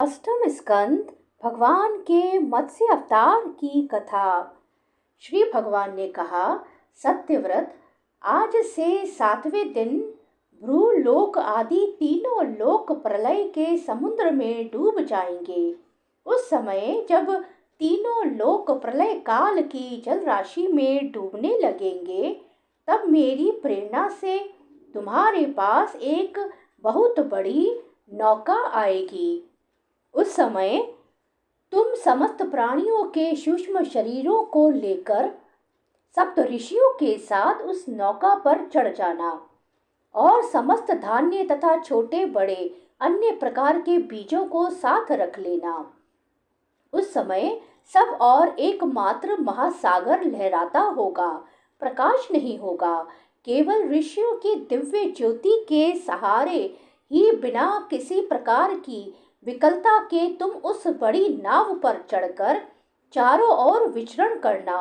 अष्टम स्कंद भगवान के मत्स्य अवतार की कथा। श्री भगवान ने कहा, सत्यव्रत, आज से 7वें दिन भ्रूलोक आदि तीनों लोक प्रलय के समुद्र में डूब जाएंगे। उस समय जब तीनों लोक प्रलय काल की जल राशि में डूबने लगेंगे, तब मेरी प्रेरणा से तुम्हारे पास एक बहुत बड़ी नौका आएगी। उस समय तुम समस्त प्राणियों के सूक्ष्म शरीरों को लेकर सप्त ऋषियों के साथ उस नौका पर चढ़ जाना और समस्त धान्य तथा छोटे बड़े अन्य प्रकार के बीजों को साथ रख लेना। उस समय सब और एकमात्र महासागर लहराता होगा, प्रकाश नहीं होगा। केवल ऋषियों की दिव्य ज्योति के सहारे ही बिना किसी प्रकार की विकलता के तुम उस बड़ी नाव पर चढ़कर चारों ओर विचरण करना।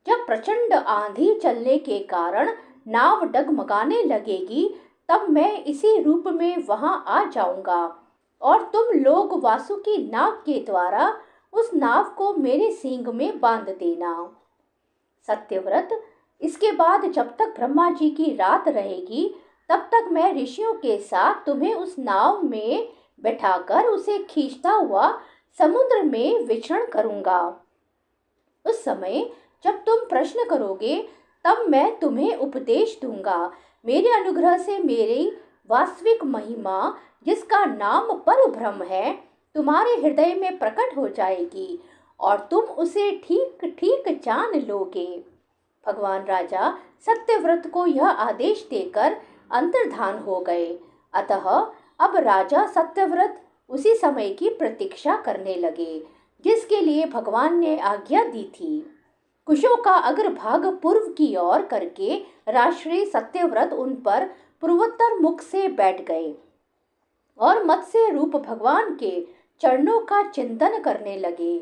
जब प्रचंड आंधी चलने के कारण नाव डगमगाने लगेगी, तब मैं इसी रूप में वहां आ जाऊंगा और तुम लोग वासुकी नाग के द्वारा उस नाव को मेरे सींग में बांध देना। सत्यव्रत, इसके बाद जब तक ब्रह्मा जी की रात रहेगी, तब तक मैं ऋषियों के साथ तुम्हें उस नाव में बैठाकर उसे खींचता हुआ समुद्र में विचरण करूंगा। उस समय जब तुम प्रश्न करोगे, तब मैं तुम्हें उपदेश दूंगा। मेरे अनुग्रह से मेरी वास्तविक महिमा, जिसका नाम परब्रह्म है, तुम्हारे हृदय में प्रकट हो जाएगी और तुम उसे ठीक ठीक जान लोगे। भगवान राजा सत्यव्रत को यह आदेश देकर अंतर्धान हो गए। अतः अब राजा सत्यव्रत उसी समय की प्रतीक्षा करने लगे जिसके लिए भगवान ने आज्ञा दी थी। कुशों का अग्रभाग पूर्व की ओर करके राजश्री सत्यव्रत उन पर पूर्वोत्तर मुख से बैठ गए और मत्स्य रूप भगवान के चरणों का चिंतन करने लगे।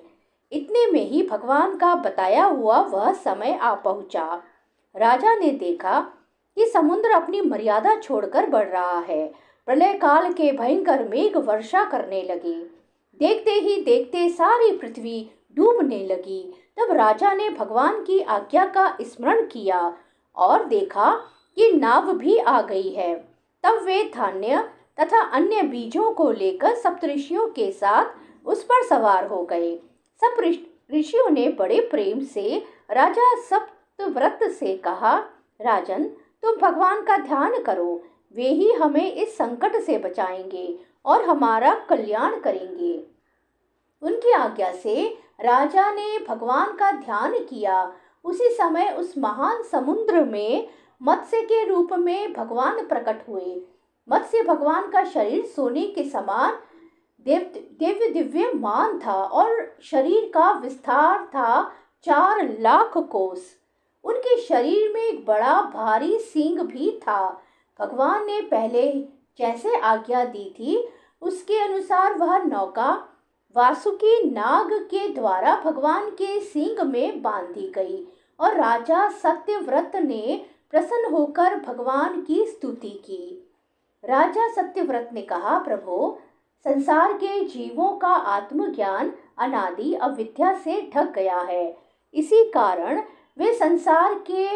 इतने में ही भगवान का बताया हुआ वह समय आ पहुंचा। राजा ने देखा कि समुद्र अपनी मर्यादा छोड़कर बढ़ रहा है। प्रलय काल के भयंकर मेघ वर्षा करने लगे। देखते ही देखते सारी पृथ्वी डूबने लगी। तब राजा ने भगवान की आज्ञा का स्मरण किया और देखा कि नाव भी आ गई है। तब वे धान्य तथा अन्य बीजों को लेकर सप्तऋषियों के साथ उस पर सवार हो गए। सब ऋषियों ने बड़े प्रेम से राजा सत्यव्रत से कहा, राजन, तुम भगवान का ध्यान करो, वे ही हमें इस संकट से बचाएंगे और हमारा कल्याण करेंगे। उनकी आज्ञा से राजा ने भगवान का ध्यान किया। उसी समय उस महान समुद्र में मत्स्य के रूप में भगवान प्रकट हुए। मत्स्य भगवान का शरीर सोने के समान दिव्य दिव्य मान था और शरीर का विस्तार था 4 लाख कोस। उनके शरीर में एक बड़ा भारी सींग भी था। भगवान ने पहले जैसे आज्ञा दी थी, उसके अनुसार वह नौका वासुकी नाग के द्वारा भगवान के सींग में बांध दी गई और राजा सत्यव्रत ने प्रसन्न होकर भगवान की स्तुति की। राजा सत्यव्रत ने कहा, प्रभु, संसार के जीवों का आत्मज्ञान अनादि अविद्या से ढक गया है। इसी कारण वे संसार के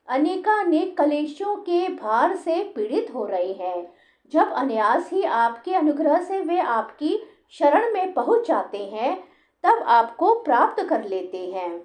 अनेकानेक कलेशों के भार से पीड़ित हो रहे हैं। जब अनायास ही आपके अनुग्रह से वे आपकी शरण में पहुंच जाते हैं, तब आपको प्राप्त कर लेते हैं।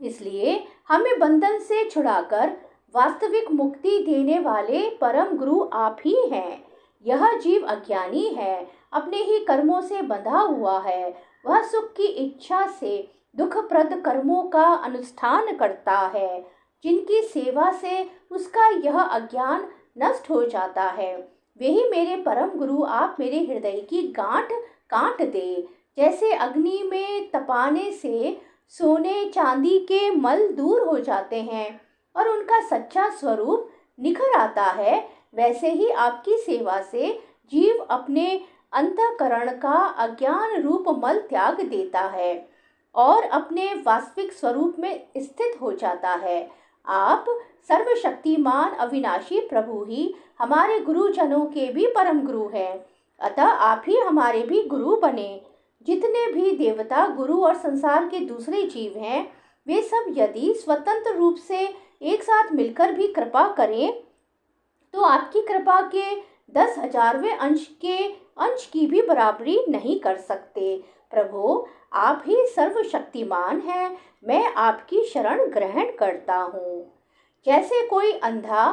इसलिए हमें बंधन से छुड़ाकर वास्तविक मुक्ति देने वाले परम गुरु आप ही हैं। यह जीव अज्ञानी है, अपने ही कर्मों से बंधा हुआ है। वह सुख की इच्छा से दुखप्रद कर्मों का अनुष्ठान करता है, जिनकी सेवा से उसका यह अज्ञान नष्ट हो जाता है। वे ही मेरे परम गुरु आप मेरे हृदय की गांठ काट दे। जैसे अग्नि में तपाने से सोने चांदी के मल दूर हो जाते हैं और उनका सच्चा स्वरूप निखर आता है, वैसे ही आपकी सेवा से जीव अपने अंतःकरण का अज्ञान रूप मल त्याग देता है और अपने वास्तविक स्वरूप में स्थित हो जाता है। आप सर्वशक्तिमान अविनाशी प्रभु ही हमारे गुरुजनों के भी परम गुरु हैं। अतः आप ही हमारे भी गुरु बने। जितने भी देवता, गुरु और संसार के दूसरे जीव हैं, वे सब यदि स्वतंत्र रूप से एक साथ मिलकर भी कृपा करें तो आपकी कृपा के 10,000वें अंश की भी बराबरी नहीं कर सकते। प्रभु, आप ही सर्वशक्तिमान हैं, मैं आपकी शरण ग्रहण करता हूँ। जैसे कोई अंधा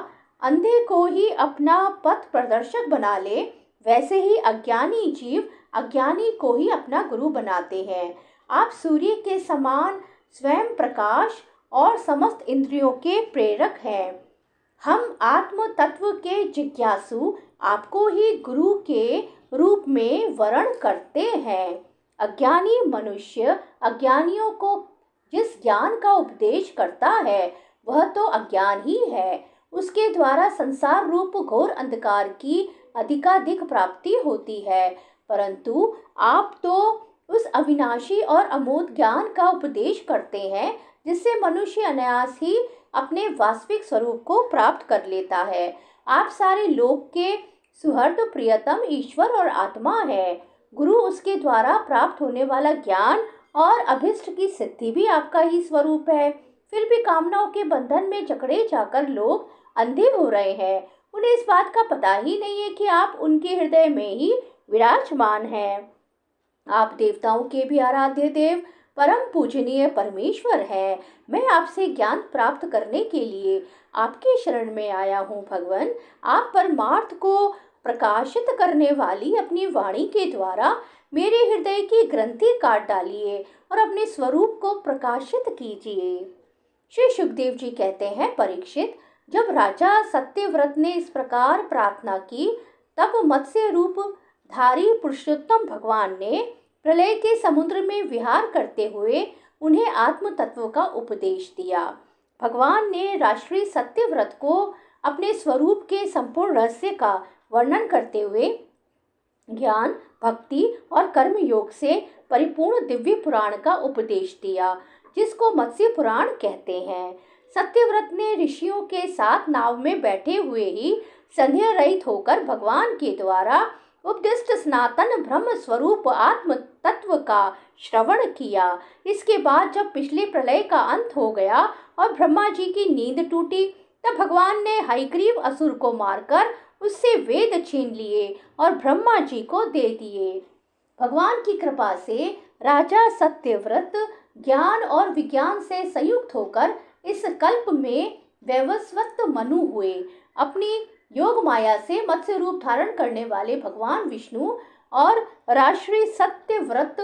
अंधे को ही अपना पथ प्रदर्शक बना ले, वैसे ही अज्ञानी जीव अज्ञानी को ही अपना गुरु बनाते हैं। आप सूर्य के समान स्वयं प्रकाश और समस्त इंद्रियों के प्रेरक हैं। हम आत्म तत्व के जिज्ञासु आपको ही गुरु के रूप में वर्ण करते हैं। अज्ञानी मनुष्य अज्ञानियों को जिस ज्ञान का उपदेश करता है वह तो अज्ञान ही है। उसके द्वारा संसार रूप घोर अंधकार की अधिकाधिक प्राप्ति होती है, परंतु आप तो उस अविनाशी और अमोघ ज्ञान का उपदेश करते हैं जिससे मनुष्य अनायास ही अपने वास्तविक स्वरूप को प्राप्त कर लेता है। आप सारे लोक के सुहृद प्रियतम ईश्वर और आत्मा है। गुरु उसके द्वारा प्राप्त होने वाला ज्ञान और अभिष्ट की सिद्धि भी आपका ही स्वरूप है। फिर भी कामनाओं के बंधन में जकड़े जाकर लोग अंधे हो रहे हैं। उन्हें इस बात का पता ही नहीं है कि आप उनके हृदय में ही विराजमान हैं। आप देवताओं के भी आराध्य देव, परम पूजनीय परमेश्वर है। मैं आपसे ज्ञान प्राप्त करने के लिए आपके शरण में आया हूँ भगवान। आप परमार्थ को प्रकाशित करने वाली अपनी वाणी के द्वारा मेरे हृदय की ग्रंथि काट डालिए और अपने स्वरूप को प्रकाशित कीजिए। श्री सुखदेव जी कहते हैं, परीक्षित, जब राजा सत्यव्रत ने इस प्रकार प्रार्थना की, तब मत्स्य रूप धारी पुरुषोत्तम भगवान ने प्रलय के समुद्र में विहार करते हुए उन्हें आत्म तत्व का उपदेश दिया। भगवान ने राष्ट्रीय सत्यव्रत को अपने स्वरूप के संपूर्ण रहस्य का वर्णन करते हुए ज्ञान, भक्ति और कर्म योग से परिपूर्ण दिव्य पुराण का उपदेश दिया, जिसको मत्स्य पुराण कहते हैं। सत्यव्रत ने ऋषियों के साथ नाव में बैठे हुए ही संदेह रहित होकर भगवान के द्वारा उपदिष्ट सनातन ब्रह्म स्वरूप आत्म तत्व का श्रवण किया। इसके बाद जब पिछले प्रलय का अंत हो गया और ब्रह्मा जी की नींद टूटी, तब भगवान ने हयग्रीव असुर को मारकर उससे वेद छीन लिए और ब्रह्मा जी को दे दिए। भगवान की कृपा से राजा सत्यव्रत ज्ञान और विज्ञान से संयुक्त होकर इस कल्प में वैवस्वत मनु हुए। अपनी योग माया से मत्स्य रूप धारण करने वाले भगवान विष्णु और राष्ट्रीय सत्यव्रत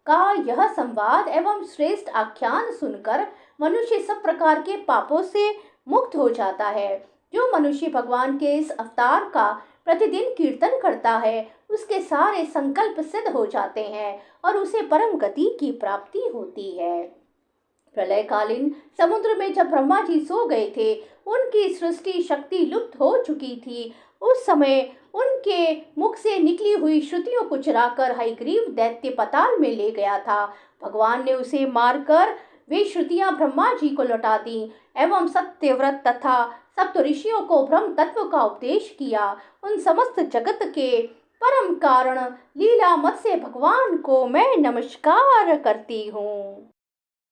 का यह संवाद एवं श्रेष्ठ आख्यान सुनकर मनुष्य सब प्रकार के पापों से मुक्त हो जाता है। जो मनुष्य भगवान के इस अवतार का प्रतिदिन कीर्तन करता है, उसके सारे संकल्प सिद्ध हो जाते हैं और उसे परम गति की प्राप्ति होती है। प्रलयकालीन समुद्र में जब ब्रह्मा जी सो गए थे, उनकी सृष्टि शक्ति लुप्त हो चुकी थी। उस समय उनके मुख से निकली हुई श्रुतियों को चुराकर हयग्रीव दैत्य पाताल में ले गया था। भगवान ने उसे मारकर वे श्रुतियां ब्रह्मा जी को लौटा दी एवं सत्यव्रत तथा सप्त ऋषियों को ब्रह्म तत्व का उपदेश किया। उन समस्त जगत के परम कारण लीला मत्स्य भगवान को मैं नमस्कार करती हूँ।